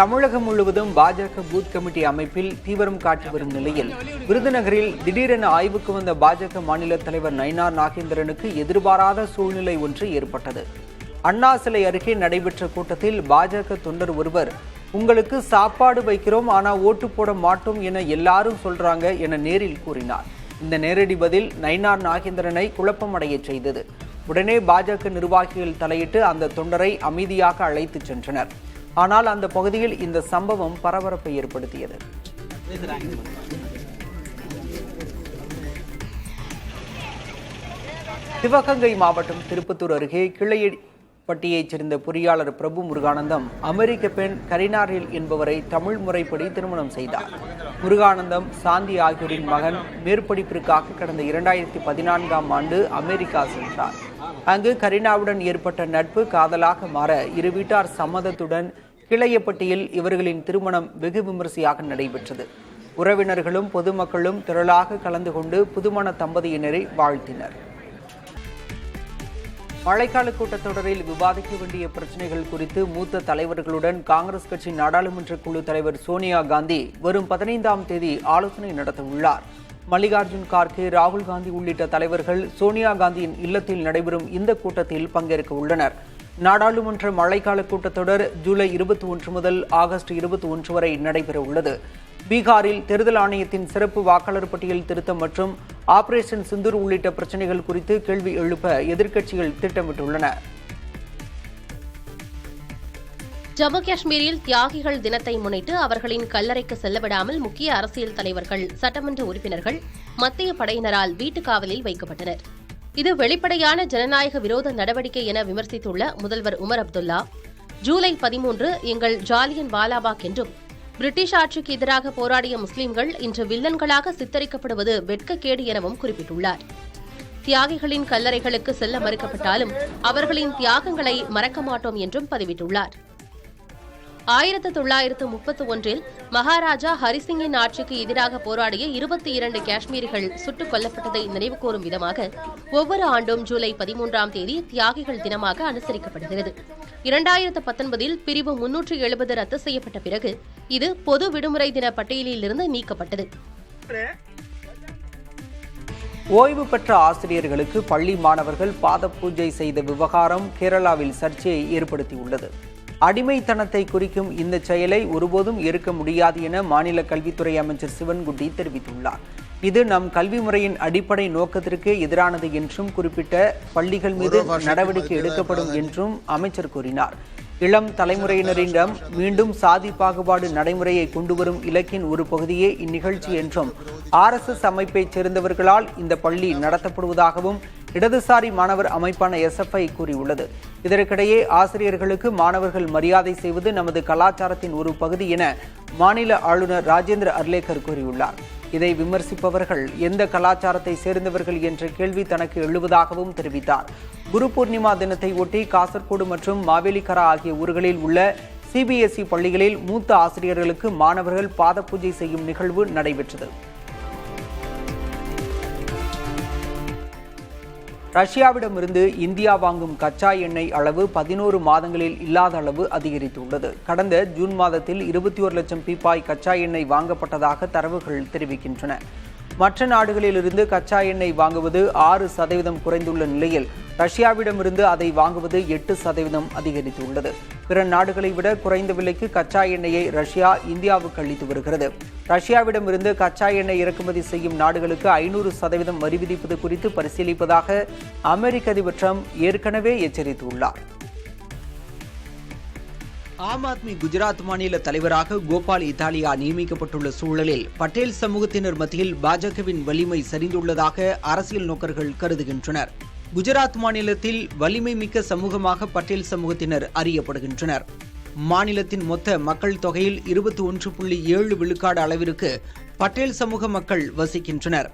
தமிழகம் முழுவதும் பாஜக booth committee அமைப்பில் தீவிரம் காட்டி வரும் நிலையில் விருதுநகரில் திடீரென ஆய்வுக்கு வந்த பாஜக மாநில தலைவர் நயினார் நாகேந்திரனுக்கு எதிர்பாராத சூழ்நிலை ஒன்று ஏற்பட்டது. அண்ணா சிலை அருகே நடைபெற்ற கூட்டத்தில் பாஜக தொண்டர் ஒருவர், உங்களுக்கு சாப்பாடு வைக்கிறோம் ஆனா ஓட்டு போட மாட்டோம் என எல்லாரும் சொல்றாங்க என நேரில் கூறினார். இந்த நேரடி பதில் நயினார் நாகேந்திரனை குழப்பமடைய செய்தது. உடனே பாஜக நிர்வாகிகள் தலையிட்டு அந்த தொண்டரை அமைதியாக அழைத்து சென்றனர். ஆனால் அந்த பகுதியில் இந்த சம்பவம் பரபரப்பை ஏற்படுத்தியது. சிவகங்கை மாவட்டம் திருப்பத்தூர் அருகே கிள்ளையப்பட்டியைச் சேர்ந்த பொறியாளர் பிரபு முருகானந்தம் அமெரிக்க பெண் கரினாரில் என்பவரை தமிழ் முறைப்படி திருமணம் செய்தார். முருகானந்தம் சாந்தி ஆகியோரின் மகன் மேற்படிப்பிற்காக கடந்த 2014ஆம் ஆண்டு அமெரிக்கா சென்றார். அங்கு கரீனாவுடன் ஏற்பட்ட நட்பு காதலாக மாற இரு வீட்டார் சம்மதத்துடன் கிளையப்பட்டியில் இவர்களின் திருமணம் வெகு விமரிசையாக நடைபெற்றது. உறவினர்களும் பொதுமக்களும் திரளாக கலந்து கொண்டு புதுமண தம்பதியினரை வாழ்த்தினர். மழைக்கால கூட்டத்தொடரில் விவாதிக்க வேண்டிய பிரச்சினைகள் குறித்து மூத்த தலைவர்களுடன் காங்கிரஸ் கட்சி நாடாளுமன்ற குழு தலைவர் சோனியா காந்தி வரும் 15ஆம் தேதி ஆலோசனை நடத்தவுள்ளார். மல்லிகார்ஜுன் கார்கே, ராகுல் காந்தி உள்ளிட்ட தலைவர்கள் சோனியா காந்தியின் இல்லத்தில் நடைபெறும் இந்த கூட்டத்தில் பங்கேற்க உள்ளனர். நாடாளுமன்ற மழைக்கால கூட்டத்தொடர் ஜூலை 21 முதல் ஆகஸ்ட் 21 வரை நடைபெற உள்ளது. பீகாரில் தேர்தல் ஆணையத்தின் சிறப்பு வாக்காளர் பட்டியல் திருத்தம் மற்றும் ஆபரேஷன் சிந்தூர் உள்ளிட்ட பிரச்சினைகள் குறித்து கேள்வி எழுப்ப எதிர்க்கட்சிகள் திட்டமிட்டுள்ளன. ஜம்மு காஷ்மீரில் தியாகிகள் தினத்தை முன்னிட்டு அவர்களின் கல்லறைக்கு செல்லவிடாமல் முக்கிய அரசியல் தலைவர்கள், சட்டமன்ற உறுப்பினர்கள் மத்திய படையினரால் வீட்டுக் காவலில் வைக்கப்பட்டனர். இது வெளிப்படையான ஜனநாயக விரோத நடவடிக்கை என விமர்சித்துள்ள முதல்வர் உமர் அப்துல்லா, ஜூலை 13 எங்கள் ஜாலியன் வாலாபாக் என்றும் பிரிட்டிஷ் ஆட்சிக்கு எதிராக போராடிய முஸ்லிம்கள் இன்று வில்லன்களாக சித்தரிக்கப்படுவது வெட்கக்கேடு எனவும் குறிப்பிட்டுள்ளார். தியாகிகளின் கல்லறைகளுக்கு செல்ல மறுக்கப்பட்டாலும் அவர்களின் தியாகங்களை மறக்க மாட்டோம் என்றும் பதிவிட்டுள்ளார். 1931இல் மகாராஜா ஹரிசிங்கின் ஆட்சிக்கு எதிராக போராடிய 22 காஷ்மீரிகள் சுட்டுக் கொல்லப்பட்டதை நினைவுகூரும் விதமாக ஒவ்வொரு ஆண்டும் ஜூலை 13ஆம் தேதி தியாகிகள் தினமாக அனுசரிக்கப்படுகிறது. 2019இல் பிரிவு 370 ரத்து செய்யப்பட்ட பிறகு இது பொது விடுமுறை தின பட்டியலில் இருந்து நீக்கப்பட்டது. ஓய்வு பெற்ற ஆசிரியர்களுக்கு பள்ளி மாணவர்கள் பாத பூஜை செய்த விவகாரம் கேரளாவில் சர்ச்சையை ஏற்படுத்தியுள்ளது. அடிமைத்தனத்தை குறிக்கும் இந்த செயலை ஒருபோதும் ஏற்க முடியாது என மாநில கல்வித்துறை அமைச்சர் சிவன்குட்டி தெரிவித்துள்ளார். இது நம் கல்வி முறையின் அடிப்படை நோக்கத்திற்கு எதிரானது என்றும் குறிப்பிட்ட பள்ளிகள் மீது நடவடிக்கை எடுக்கப்படும் என்றும் அமைச்சர் கூறினார். இளம் தலைமுறையினரிடம் மீண்டும் சாதி பாகுபாடு நடைமுறையை கொண்டுவரும் இலக்கின் ஒரு பகுதியே இந்நிகழ்ச்சி என்றும் RSS அமைப்பைச் சேர்ந்தவர்களால் இந்த பள்ளி நடத்தப்படுவதாகவும் இடதுசாரி மாணவர் அமைப்பான SFI கூறியுள்ளது. இதற்கிடையே ஆசிரியர்களுக்கு மாணவர்கள் மரியாதை செய்வது நமது கலாச்சாரத்தின் ஒரு பகுதி என மாநில ஆளுநர் ராஜேந்திர அர்லேக்கர் கூறியுள்ளார். இதை விமர்சிப்பவர்கள் எந்த கலாச்சாரத்தை சேர்ந்தவர்கள் என்ற கேள்வி தனக்கு எழுவதாகவும் தெரிவித்தார். குரு பூர்ணிமா தினத்தை ஒட்டி காசர்கோடு மற்றும் மாவேலிக்கரா ஆகிய ஊர்களில் உள்ள CBSE பள்ளிகளில் மூத்த ஆசிரியர்களுக்கு மாணவர்கள் பாத பூஜை செய்யும் நிகழ்வு நடைபெற்றது. ரஷ்யாவிடமிருந்து இந்தியா வாங்கும் கச்சா எண்ணெய் அளவு 11 மாதங்களில் இல்லாத அளவு அதிகரித்துள்ளது. கடந்த ஜூன் மாதத்தில் 21 லட்சம் பீப்பாய் கச்சா எண்ணெய் வாங்கப்பட்டதாக தரவுகள் தெரிவிக்கின்றன. மற்ற நாடுகளிலிருந்து கச்சா எண்ணெய் வாங்குவது 6% குறைந்துள்ள நிலையில் ரஷ்யாவிடமிருந்து அதை வாங்குவது 8% அதிகரித்துள்ளது. பிற நாடுகளை விட குறைந்த விலைக்கு கச்சா எண்ணெயை ரஷ்யா இந்தியாவுக்கு அளித்து வருகிறது. ரஷ்யாவிடமிருந்து கச்சா எண்ணெய் இறக்குமதி செய்யும் நாடுகளுக்கு 500% வரி விதிப்பது குறித்து பரிசீலிப்பதாக அமெரிக்க அதிபர் ட்ரம்ப் ஏற்கனவே எச்சரித்துள்ளார். ஆம் ஆத்மி குஜராத் மாநில தலைவராக கோபால் இத்தாலியா நியமிக்கப்பட்டுள்ள சூழலில் பட்டேல் சமூகத்தினர் மத்தியில் பாஜகவின் வலிமை சரிந்துள்ளதாக அரசியல் நோக்கர்கள் கருதுகின்றனர். குஜராத் மாநிலத்தில் வலிமை மிக்க சமூகமாக பட்டேல் சமூகத்தினர் அறியப்படுகின்றனர். மாநிலத்தின் மொத்த மக்கள் தொகையில் 21.7 விழுக்காடு அளவிற்கு பட்டேல் சமூக மக்கள் வசிக்கின்றனர்.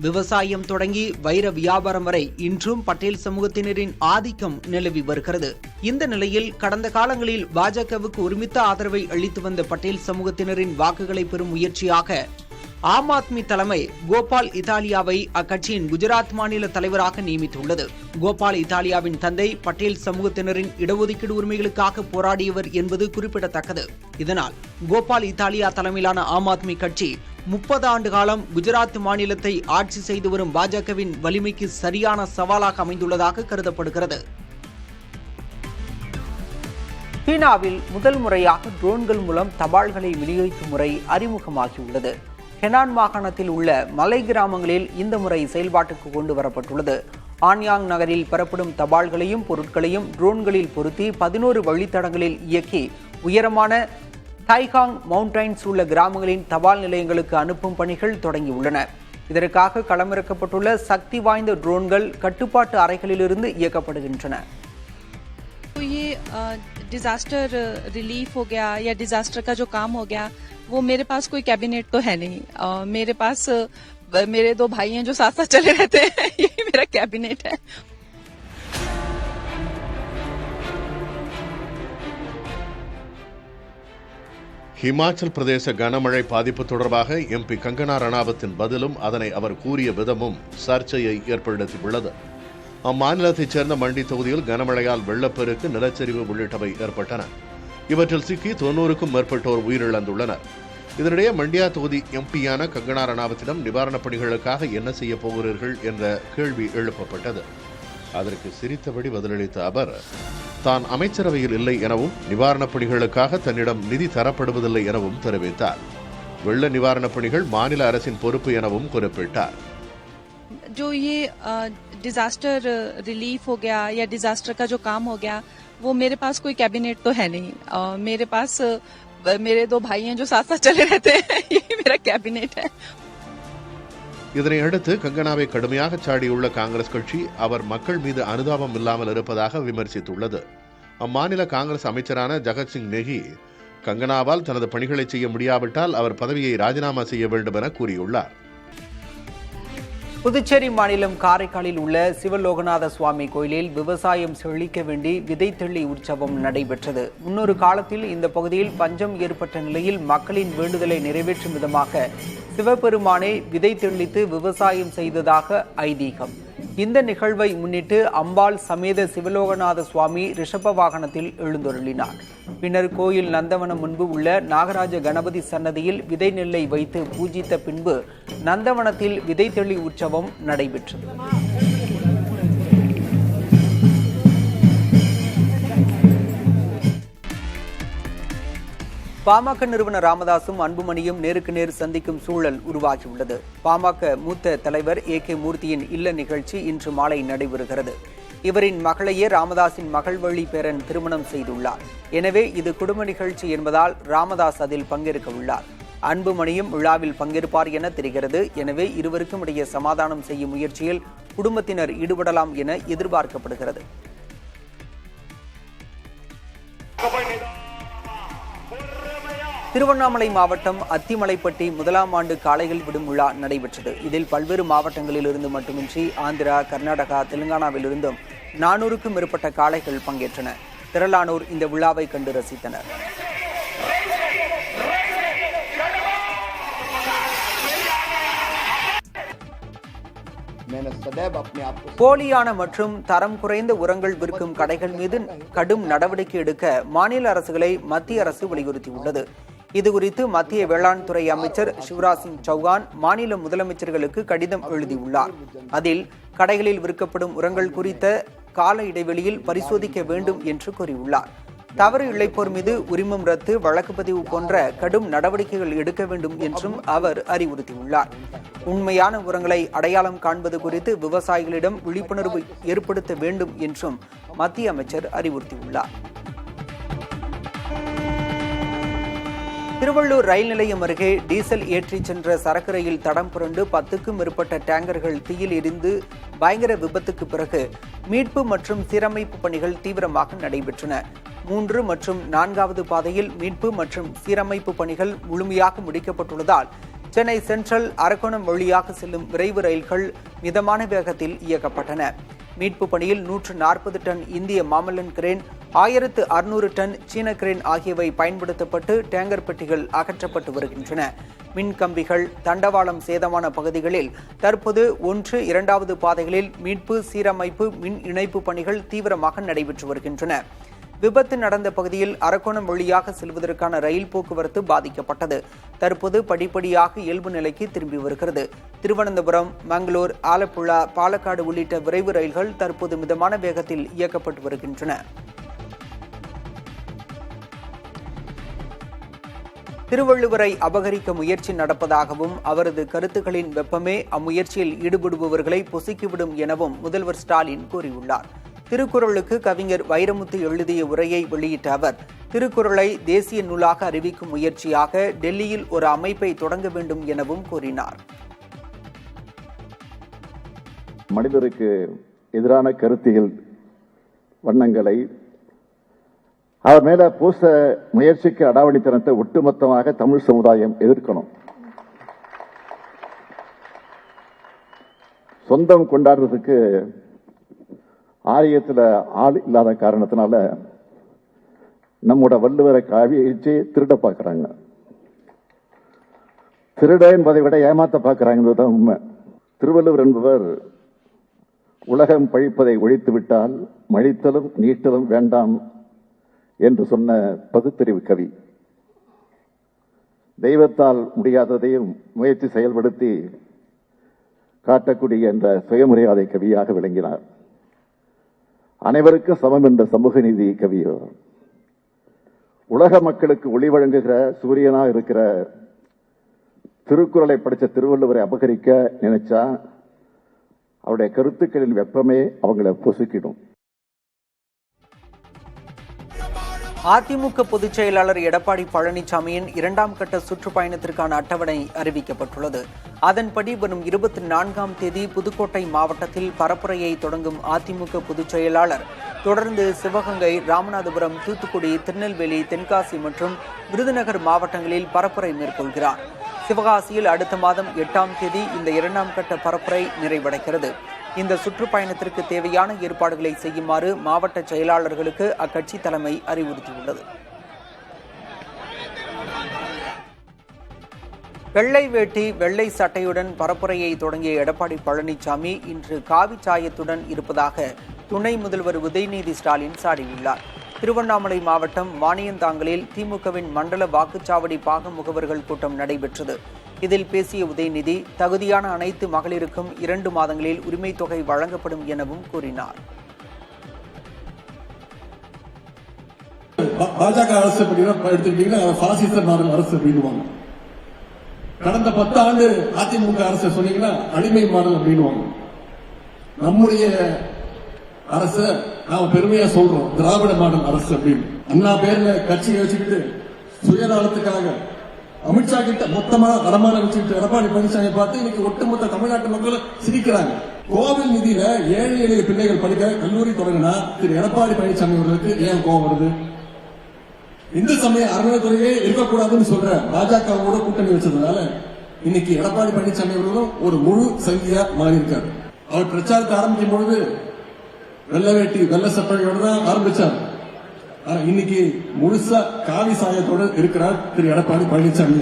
விவசாயம் தொடங்கி வைர வியாபாரம் வரை இன்றும் பட்டேல் சமூகத்தினரின் ஆதிக்கம் நிலவி வருகிறது. இந்த நிலையில் கடந்த காலங்களில் பாஜகவுக்கு ஒருமித்த ஆதரவை அளித்து வந்த பட்டேல் சமூகத்தினரின் வாக்குகளை பெறும் முயற்சியாக ஆம் ஆத்மி தலைமை கோபால் இத்தாலியாவை அக்கட்சியின் குஜராத் மாநில தலைவராக நியமித்துள்ளது. கோபால் இத்தாலியாவின் தந்தை பட்டேல் சமூகத்தினரின் இடஒதுக்கீடு உரிமைகளுக்காக போராடியவர் என்பது குறிப்பிடத்தக்கது. இதனால் கோபால் இத்தாலியா தலைமையிலான ஆம் ஆத்மி கட்சி 30 ஆண்டு காலம் குஜராத் மாநிலத்தை ஆட்சி செய்து வரும் பாஜகவின் வலிமைக்கு சரியான சவாலாக அமைந்துள்ளதாக கருதப்படுகிறது. சீனாவில் முதல் முறையாக ட்ரோன்கள் மூலம் தபால்களை விநியோகிக்கும் முறை அறிமுகமாகியுள்ளது. ஹெனான் மாகாணத்தில் உள்ள மலை கிராமங்களில் இந்த முறை செயல்பாட்டுக்கு கொண்டு வரப்பட்டுள்ளது. ஆன்யாங் நகரில் பெறப்படும் தபால்களையும் பொருட்களையும் ட்ரோன்களில் பொருத்தி 11 வழித்தடங்களில் இயக்கி உயரமான தைகாங் மவுண்டைன்ஸ் உள்ள கிராமங்களின் தபால் நிலையங்களுக்கு அனுப்பும் பணிகள் தொடங்கியுள்ளன. இதற்காக களமிறக்கப்பட்டுள்ள சக்தி வாய்ந்த ட்ரோன்கள் கட்டுப்பாட்டு அறைகளிலிருந்து இயக்கப்படுகின்றன. डिजास्टर रिलीफ हो गया या डिजास्टर का जो काम हो गया, वो मेरे पास कोई कैबिनेट तो है नहीं. मेरे पास मेरे 2 भाई हैं जो साथ साथ चले रहते हैं. यही मेरा कैबिनेट है. ஹிமாச்சல் பிரதேச கனமழை பாதிப்பு தொடர்பாக எம்பி கங்கனா ரணாவத்தின் பதிலும் அதனை அவர் கூறிய விதமும் சர்ச்சையை ஏற்படுத்தியுள்ளது. அம்மாநிலத்தைச் சேர்ந்த மண்டி தொகுதியில் கனமழையால் வெள்ளப்பெருக்கு, நிலச்சரிவு உள்ளிட்டவை ஏற்பட்டன. இவற்றில் சிக்கி 90க்கும் மேற்பட்டோர் உயிரிழந்துள்ளனர். இதனிடையே மண்டியா தொகுதி எம்பியான கங்கனா ரணாவத்திடம் நிவாரணப் பணிகளுக்காக என்ன செய்ய போகிறீர்கள் என்ற கேள்வி எழுப்பப்பட்டது. அதற்கு சிரித்தபடி பதிலளித்த அவர், தான் அமைச்சரவையில் இல்லை எனவும் நிவாரணப் பணிகளுக்காக தன்னிடம் நிதி தரப்படுவதில்லை எனவும் தெரிவித்தார். வெள்ள நிவாரணப் பணிகள் மாநில அரசின் பொறுப்பு எனவும் குறிப்பிட்டார். जो ये डिजास्टर रिलीफ हो गया या डिजास्टर का जो काम हो गया, वो मेरे पास कोई कैबिनेट तो है नहीं. मेरे पास मेरे 2 भाई हैं जो साथ साथ चले रहते हैं. यही मेरा कैबिनेट है. இதனை அடுத்து கங்கனாவை கடுமையாக சாடியுள்ள காங்கிரஸ் கட்சி அவர் மக்கள் மீது அனுதாபம் இல்லாமல் இருப்பதாக விமர்சித்துள்ளது. அம்மாநில காங்கிரஸ் அமைச்சரான ஜகத்சிங் நேகி கங்கனாவால் தனது பணிகளை செய்ய முடியாவிட்டால் அவர் பதவியை ராஜினாமா செய்ய வேண்டும் என கூறியுள்ளார். புதுச்சேரி மாநிலம் காரைக்காலில் உள்ள சிவலோகநாத சுவாமி கோயிலில் விவசாயம் செழிக்க வேண்டி விதை தெள்ளி உற்சவம் நடைபெற்றது. முன்னொரு காலத்தில் இந்த பகுதியில் பஞ்சம் ஏற்பட்ட நிலையில் மக்களின் வேண்டுதலை நிறைவேற்றும் விதமாக சிவபெருமானை விதை தெளித்து விவசாயம் செய்ததாக ஐதீகம். இந்த நிகழ்வை முன்னிட்டு அம்பாள் சமேத சிவலோகநாத சுவாமி ரிஷப வாகனத்தில் எழுந்தருளினார். பின்னர் கோயில் நந்தவனம் முன்பு உள்ள நாகராஜ கணபதி சன்னதியில் விதை நெல்லை வைத்து பூஜித்த பின்பு நந்தவனத்தில் விதை தெளி உற்சவம் நடைபெற்றது. பாமக நிறுவனர் ராமதாசும் அன்புமணியும் நேருக்கு நேர் சந்திக்கும் சூழல் உருவாகியுள்ளது. பாமக மூத்த தலைவர் AK மூர்த்தியின் இல்ல நிகழ்ச்சி இன்று மாலை நடைபெறுகிறது. இவரின் மகளையே ராமதாசின் மகள் வழி பேரன் திருமணம் செய்துள்ளார். எனவே இது குடும்ப நிகழ்ச்சி என்பதால் ராமதாஸ் அதில் பங்கேற்க உள்ளார். அன்புமணியும் விழாவில் பங்கேற்பார் என தெரிகிறது. எனவே இருவருக்கும் இடையே சமாதானம் செய்யும் முயற்சியில் குடும்பத்தினர் ஈடுபடலாம் என எதிர்பார்க்கப்படுகிறது. திருவண்ணாமலை மாவட்டம் அத்திமலைப்பட்டி 1ஆம் ஆண்டு காளைகள் விடும் விழா நடைபெற்றது. இதில் பல்வேறு மாவட்டங்களிலிருந்து மட்டுமின்றி ஆந்திரா, கர்நாடகா, தெலுங்கானாவிலிருந்தும் 400க்கும் மேற்பட்ட காளைகள் பங்கேற்றன. திரளானோர் இந்த விழாவை கண்டு ரசித்தனர். போலியான மற்றும் தரம் குறைந்த உரங்கள் விற்கும் கடைகள் மீது கடும் நடவடிக்கை எடுக்க மாநில அரசுகளை மத்திய அரசு வலியுறுத்தியுள்ளது. இதுகுறித்து மத்திய வேளாண் துறை அமைச்சர் சிவராஜ் சிங் சௌகான் மாநில முதலமைச்சர்களுக்கு கடிதம் எழுதியுள்ளார். அதில் கடைகளில் விற்கப்படும் உரங்கள் குறித்த கால இடைவெளியில் பரிசோதிக்க வேண்டும் என்று கூறியுள்ளார். தவறு இழைப்போர் மீது உரிமம் ரத்து, வழக்கு பதிவு போன்ற கடும் நடவடிக்கைகள் எடுக்க வேண்டும் என்றும் அவர் அறிவுறுத்தியுள்ளார். உண்மையான உரங்களை அடையாளம் காண்பது குறித்து விவசாயிகளிடம் விழிப்புணர்வு ஏற்படுத்த வேண்டும் என்றும் மத்திய அமைச்சர் அறிவுறுத்தியுள்ளார். திருவள்ளூர் ரயில் நிலையம் அருகே டீசல் ஏற்றிச் சென்ற சரக்கு ரயில் தடம் புரண்டு 10க்கும் மேற்பட்ட டேங்கர்கள் தீயில் எரிந்து பயங்கர விபத்துக்கு பிறகு மீட்பு மற்றும் சீரமைப்பு பணிகள் தீவிரமாக நடைபெற்றன. 3 மற்றும் 4வது பாதையில் மீட்பு மற்றும் சீரமைப்பு பணிகள் முழுமையாக முடிக்கப்பட்டுள்ளதால் சென்னை சென்ட்ரல், அரக்கோணம் வழியாக செல்லும் விரைவு ரயில்கள் மிதமான வேகத்தில் இயக்கப்பட்டன. மீட்பு பணியில் 140 டன் இந்திய மாமல்லன் கிரேன், 1600 டன் சீன கிரேன் ஆகியவை பயன்படுத்தப்பட்டு டேங்கர் பெட்டிகள் அகற்றப்பட்டு வருகின்றன. மின் கம்பிகள், தண்டவாளம் சேதமான பகுதிகளில் தற்போது 1, 2வது பாதைகளில் மீட்பு, சீரமைப்பு, மின் இணைப்பு பணிகள் தீவிரமாக நடைபெற்று வருகின்றன. விபத்து நடந்த பகுதியில் அரக்கோணம் வழியாக செல்வதற்கான ரயில் போக்குவரத்து பாதிக்கப்பட்டது. தற்போது படிப்படியாக இயல்பு நிலைக்கு திரும்பி வருகிறது. திருவனந்தபுரம், மங்களூர், ஆலப்புழா, பாலக்காடு உள்ளிட்ட விரைவு ரயில்கள் தற்போது மிதமான வேகத்தில் இயக்கப்பட்டு வருகின்றன. திருவள்ளுவரை அபகரிக்க முயற்சி நடப்பதாகவும் அவரது கருத்துக்களின் வெப்பமே அம்முயற்சியில் ஈடுபடுபவர்களை பொசுக்கிவிடும் எனவும் முதல்வர் ஸ்டாலின் கூறியுள்ளார். திருக்குறளுக்கு கவிஞர் வைரமுத்து எழுதிய உரையை வெளியிட்ட அவர், திருக்குறளை தேசிய நூலாக அறிவிக்கும் முயற்சியாக டெல்லியில் ஒரு அமைப்பை தொடங்க வேண்டும் எனவும் கூறினார். மனிதருக்கு எதிரான கருத்தியல் வண்ணங்களை அவர் மேல பூச முயற்சிக்கு அடாவடித்தனத்தை ஒட்டுமொத்தமாக தமிழ் சமுதாயம் எதிர்க்கணும். சொந்தம் கொண்டாடுறதுக்கு ஆரியத்துல ஆள் இல்லாத காரணத்தினால நம்மோட வள்ளுவரை காவிச்சு திருட பார்க்கிறாங்க. திருட என்பதை விட ஏமாத்த பார்க்கிறாங்கிறதுதான் உண்மை. திருவள்ளுவர் என்பவர் உலகம் பழிப்பதை ஒழித்துவிட்டால் மழித்தலும் நீட்டலும் வேண்டாம் என்று சொன்ன பகுத்தறிவு கவி. தெய்வத்தால் முடியாததையும் முயற்சி செயல்படுத்தி காட்டக்கூடிய என்ற சுயமரியாதை கவியாக விளங்கினார். அனைவருக்கும் சமம் என்ற சமூக நீதி கவி. உலக மக்களுக்கு ஒளி வழங்குகிற சூரியனாக இருக்கிற திருக்குறளை படித்த திருவள்ளுவரை அபகரிக்க நினைச்சா அவருடைய கருத்துக்களின் வெப்பமே அவங்களை பொசுக்கிடும். அதிமுக பொதுச் செயலாளர் எடப்பாடி பழனிசாமியின் 2ஆம் கட்ட சுற்றுப்பயணத்திற்கான அட்டவணை அறிவிக்கப்பட்டுள்ளது. அதன்படி வரும் 24ஆம் தேதி புதுக்கோட்டை மாவட்டத்தில் பரப்புரையை தொடங்கும் அதிமுக பொதுச் செயலாளர் தொடர்ந்து சிவகங்கை, ராமநாதபுரம், தூத்துக்குடி, திருநெல்வேலி, தென்காசி மற்றும் விருதுநகர் மாவட்டங்களில் பரப்புரை மேற்கொள்கிறார். சிவகாசியில் அடுத்த மாதம் 8ஆம் தேதி இந்த 2ஆம் கட்ட பரப்புரை நிறைவடைகிறது. இந்த சுற்றுப்பயணத்திற்கு தேவையான ஏற்பாடுகளை செய்யுமாறு மாவட்ட செயலாளர்களுக்கு அக்கட்சி தலைமை அறிவுறுத்தியுள்ளது. வெள்ளை வேட்டி, வெள்ளை சட்டையுடன் பரப்புரையை தொடங்கிய எடப்பாடி பழனிசாமி இன்று காவி சாயத்துடன் இருப்பதாக துணை முதல்வர் உதயநிதி ஸ்டாலின் சாடியுள்ளார். திருவண்ணாமலை மாவட்டம் வாணியந்தாங்கலில் திமுகவின் மண்டல வாக்குச்சாவடி பாக முகவர்கள் கூட்டம் நடைபெற்றது. இதில் பேசிய உதயநிதி, தகுதியான அனைத்து மகளிருக்கும் 2 மாதங்களில் உரிமை தொகை வழங்கப்படும் எனவும் கூறினார். பாஜக அரசு எடுத்துக்கிட்டீங்கன்னா பாசிச மாடல் அரசு அப்படின்வாங்க. கடந்த 10 ஆண்டு அதிமுக அரசு சொன்னீங்கன்னா அடிமை மாடல் அப்படின்வாங்க. நம்முடைய அரசு நாம பெருமையா சொல்றோம் திராவிட மாடல் அரசு அப்படின்னு. அண்ணா பேர்ல கட்சியை வச்சுக்கிட்டு சுயநலத்துக்காக அமித்ஷா கிட்ட மொத்தமா அடமான வச்சுக்கிட்டு எடப்பாடி பழனிசாமி பார்த்து இன்னைக்கு ஒட்டுமொத்த தமிழ்நாட்டு மக்கள் சிரிக்கிறாங்க. கோவில் நிதியில ஏழை எளிய பிள்ளைகள் படிக்க கல்லூரி தொடங்கினா திரு எடப்பாடி பழனிசாமி அவர்களுக்கு ஏன் கோபம் வருது? இந்து சமய அறநிலைத்துறையே இருக்கக்கூடாதுன்னு சொல்ற பாஜகவோட கூட்டணி வச்சதுனால இன்னைக்கு எடப்பாடி பழனிசாமி அவர்களும் ஒரு முழு சங்கியா மாறி இருக்காரு. அவர் பிரச்சாரத்தை ஆரம்பிக்கும் பொழுது வெள்ள வேட்டி வெள்ள சட்டையோட தான் ஆரம்பிச்சார். ஆனா இன்னைக்கு முழுசா காவி சாயத்தோடு இருக்கிறார் திரு எடப்பாடி பழனிசாமி.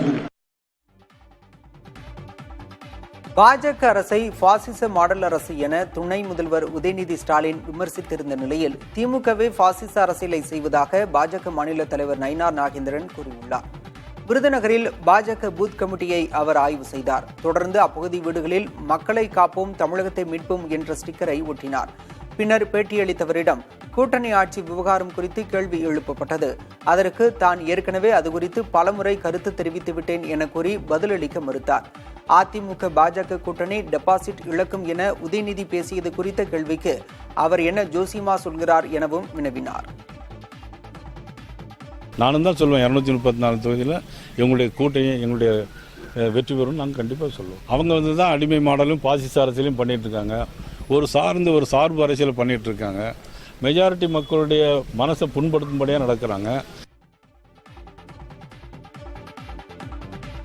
பாஜக அரசை பாசிச மாடல் அரசு என துணை முதல்வர் உதயநிதி ஸ்டாலின் விமர்சித்திருந்த நிலையில் திமுகவே பாசிச அரசியலை செய்வதாக பாஜக மாநில தலைவர் நயினார் நாகேந்திரன் கூறியுள்ளார். விருதுநகரில் பாஜக பூத் கமிட்டியை அவர் ஆய்வு செய்தார். தொடர்ந்து அப்பகுதி வீடுகளில் மக்களை காப்போம், தமிழகத்தை மீட்போம் என்ற ஸ்டிக்கரை ஒட்டினார். பின்னர் பேட்டியளித்தவரிடம் கூட்டணி ஆட்சி விவகாரம் குறித்து கேள்வி எழுப்பப்பட்டது. அதற்கு தான் ஏற்கனவே அது குறித்து பலமுறை கருத்து தெரிவித்துவிட்டேன் என கூறி பதிலளிக்க மறுத்தார். அதிமுக பாஜக கூட்டணி டெபாசிட் இழக்கும் என உதயநிதி பேசியது குறித்த கேள்விக்கு அவர் என்ன ஜோசிமா சொல்கிறார் எனவும் வினவினார். நானும் தான் சொல்லுவேன், 234 தொகுதியில் எங்களுடைய கூட்டணி எங்களுடைய வெற்றி பெறும் நாங்கள் கண்டிப்பாக சொல்லுவோம். அவங்க தான் அடிமை மாடலும் பாசிச அரசியலும் பண்ணிட்டு இருக்காங்க. ஒரு சார்பு அரசியல் பண்ணிட்டு இருக்காங்க. மெஜாரிட்டி மக்களுடைய மனசை புண்படுத்தும்படியாக நடக்கிறாங்க.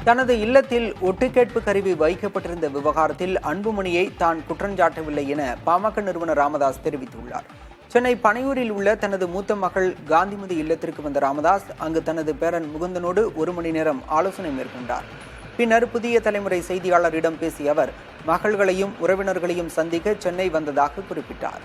தனது இல்லத்தில் ஒட்டுக்கேட்பு கருவி வைக்கப்பட்டிருந்த விவகாரத்தில் அன்புமணியை தான் குற்றஞ்சாட்டவில்லை என பாமக நிறுவனர் ராமதாஸ் தெரிவித்துள்ளார். சென்னை பனையூரில் உள்ள தனது மூத்த மகள் காந்திமதி இல்லத்திற்கு வந்த ராமதாஸ் அங்கு தனது பேரன் முகுந்தனோடு 1 மணி நேரம் ஆலோசனை மேற்கொண்டார். பின்னர் புதிய தலைமுறை செய்தியாளரிடம் பேசிய அவர் மகள்களையும் உறவினர்களையும் சந்திக்க சென்னை வந்ததாக குறிப்பிட்டார்.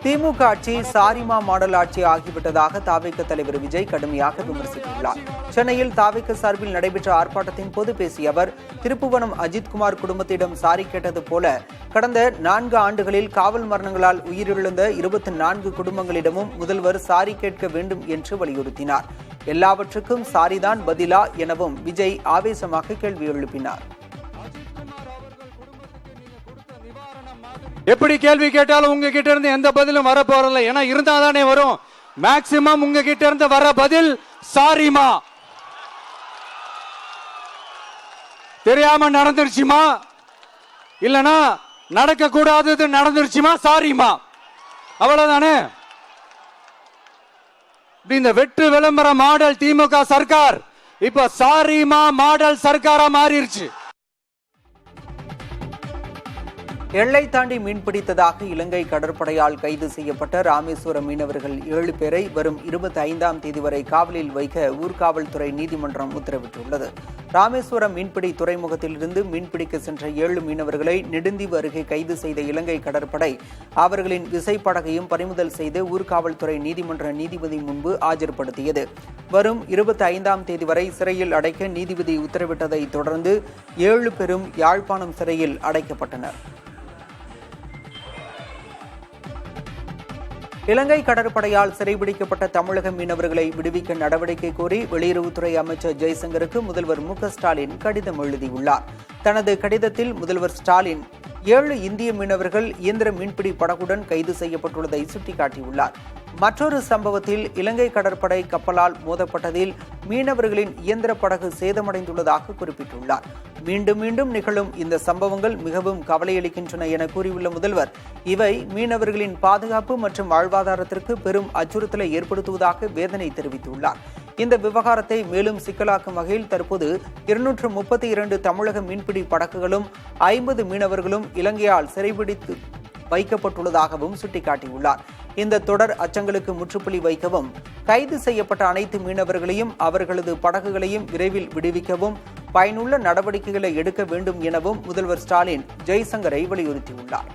திமுக ஆட்சி சாரிமா மாடல் ஆட்சி ஆகிவிட்டதாக தாவேக தலைவர் விஜய் கடுமையாக விமர்சித்துள்ளார். சென்னையில் தாவேக சார்பில் நடைபெற்ற ஆர்ப்பாட்டத்தின் போது பேசிய அவர் திருப்புவனம் அஜித்குமார் குடும்பத்திடம் சாரி கேட்டது போல கடந்த 4 ஆண்டுகளில் காவல் மரணங்களால் உயிரிழந்த 24 குடும்பங்களிடமும் முதல்வர் சாரி கேட்க வேண்டும் என்று வலியுறுத்தினார். எல்லாவற்றுக்கும் சாரிதான் பதிலா எனவும் விஜய் ஆவேசமாக கேள்வி எழுப்பினார். எப்படி கேள்வி கேட்டாலும் உங்ககிட்ட இருந்து எந்த பதிலும் வர போறதில்லை. ஏன்னா இருந்தா தானே வரும். மேக்சிமம் உங்ககிட்ட இருந்து வர பதில் சாரிமா, தெரியாம நடந்துருச்சுமா, இல்லனா நடக்க கூடாதது நடந்துருச்சுமா, சாரிமா, அவ்வளவுதானே. இந்த வெற்று விளம்பர மாடல் திமுக சர்க்கார் இப்ப சாரிமா மாடல் சர்க்காரா மாறிடுச்சு. எல்லை தாண்டி மீன்பிடித்ததாக இலங்கை கடற்படையால் கைது செய்யப்பட்ட ராமேஸ்வரம் மீனவர்கள் 7 பேரை வரும் 25ஆம் தேதி வரை காவலில் வைக்க ஊர்காவல்துறை நீதிமன்றம் உத்தரவிட்டுள்ளது. ராமேஸ்வரம் மீன்பிடி துறைமுகத்திலிருந்து மீன்பிடிக்க சென்ற 7 மீனவர்களை நெடுந்தீவு அருகே கைது செய்த இலங்கை கடற்படை அவர்களின் விசைப்படகையும் பறிமுதல் செய்து ஊர்காவல்துறை நீதிமன்ற நீதிபதி முன்பு ஆஜர்படுத்தியது. வரும் 25ஆம் தேதி வரை சிறையில் அடைக்க நீதிபதி உத்தரவிட்டதை தொடர்ந்து 7 பேரும் யாழ்ப்பாணம் சிறையில் அடைக்கப்பட்டனர். இலங்கை கடற்படையால் சிறைபிடிக்கப்பட்ட தமிழக மீனவர்களை விடுவிக்க நடவடிக்கை கோரி வெளியுறவுத்துறை அமைச்சர் ஜெய்சங்கருக்கு முதல்வர் மு.க.ஸ்டாலின் கடிதம் எழுதியுள்ளார். தனது கடிதத்தில் முதல்வர் ஸ்டாலின் 7 இந்திய மீனவர்கள் இயந்திர மீன்பிடி படகுடன் கைது செய்யப்பட்டுள்ளதை சுட்டிக்காட்டியுள்ளார். மற்றொரு சம்பவத்தில் இலங்கை கடற்படை கப்பலால் மோதப்பட்டதில் மீனவர்களின் இயந்திர படகு சேதமடைந்துள்ளதாக குறிப்பிட்டுள்ளார். மீண்டும் மீண்டும் நிகழும் இந்த சம்பவங்கள் மிகவும் கவலையளிக்கின்றன என கூறியுள்ள முதல்வர் இவை மீனவர்களின் பாதுகாப்பு மற்றும் வாழ்வாதாரத்திற்கு பெரும் அச்சுறுத்தலை ஏற்படுத்துவதாக வேதனை தெரிவித்துள்ளார். இந்த விவகாரத்தை மேலும் சிக்கலாக்கும் வகையில் தற்போது 232 தமிழக மீன்பிடி படகுகளும் 50 மீனவர்களும் இலங்கையால் சிறைபிடித்து வைக்கப்பட்டுள்ளதாகவும் சுட்டிக்காட்டியுள்ளார். இந்த தொடர் அச்சங்களுக்கு முற்றுப்புள்ளி வைக்கவும் கைது செய்யப்பட்ட அனைத்து மீனவர்களையும் அவர்களது படகுகளையும் விரைவில் விடுவிக்கவும் பயனுள்ள நடவடிக்கைகளை எடுக்க வேண்டும் எனவும் முதல்வர் ஸ்டாலின் ஜெய்சங்கரை வலியுறுத்தியுள்ளார்.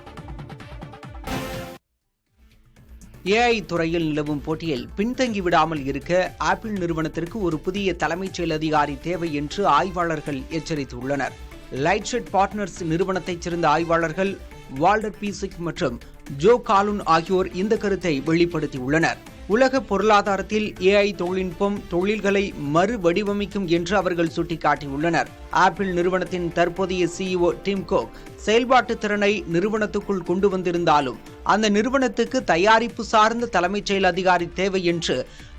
AI துறையில் நிலவும் போட்டியில் பின்தங்கிவிடாமல் இருக்க ஆப்பிள் நிறுவனத்திற்கு ஒரு புதிய தலைமைச் செயல் அதிகாரி தேவை என்று ஆய்வாளர்கள் எச்சரித்துள்ளனர். லைட்ஷெட் பார்ட்னர்ஸ் நிறுவனத்தைச் சேர்ந்த ஆய்வாளர்கள் வால்டர் பீசிக் மற்றும் ஜோ காலுன் ஆகியோர் இந்த கருத்தை வெளிப்படுத்தியுள்ளனர். உலக பொருளாதாரத்தில் AI தொழில்நுட்பம் தொழில்களை மறு வடிவமைக்கும் என்று அவர்கள் சுட்டிக்காட்டியுள்ளனர். ஆப்பிள் நிறுவனத்தின் தற்போதைய CEO டிம் குக் செயல்பாட்டு திறனை நிறுவனத்துக்குள் கொண்டு வந்திருந்தாலும் அந்த நிறுவனத்துக்கு தயாரிப்பு சார்ந்த தலைமைச் செயல் அதிகாரி தேவை என்று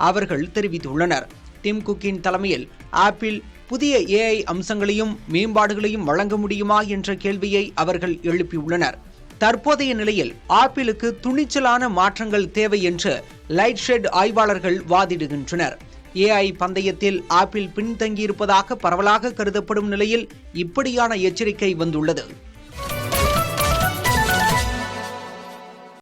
அவர்கள் தெரிவித்துள்ளனர். டிம் குக்கின் தலைமையில் ஆப்பிள் புதிய AI அம்சங்களையும் மேம்பாடுகளையும் வழங்க முடியுமா என்ற கேள்வியை அவர்கள் எழுப்பியுள்ளனர். தற்போதைய நிலையில் ஆப்பிளுக்கு துணிச்சலான மாற்றங்கள் தேவை என்று லைட்ஷெட் ஆய்வாளர்கள் வாதிடுகின்றனர். AI பந்தயத்தில் ஆப்பிள் பின்தங்கியிருப்பதாக பரவலாக கருதப்படும் நிலையில் இப்படியான எச்சரிக்கை வந்துள்ளது.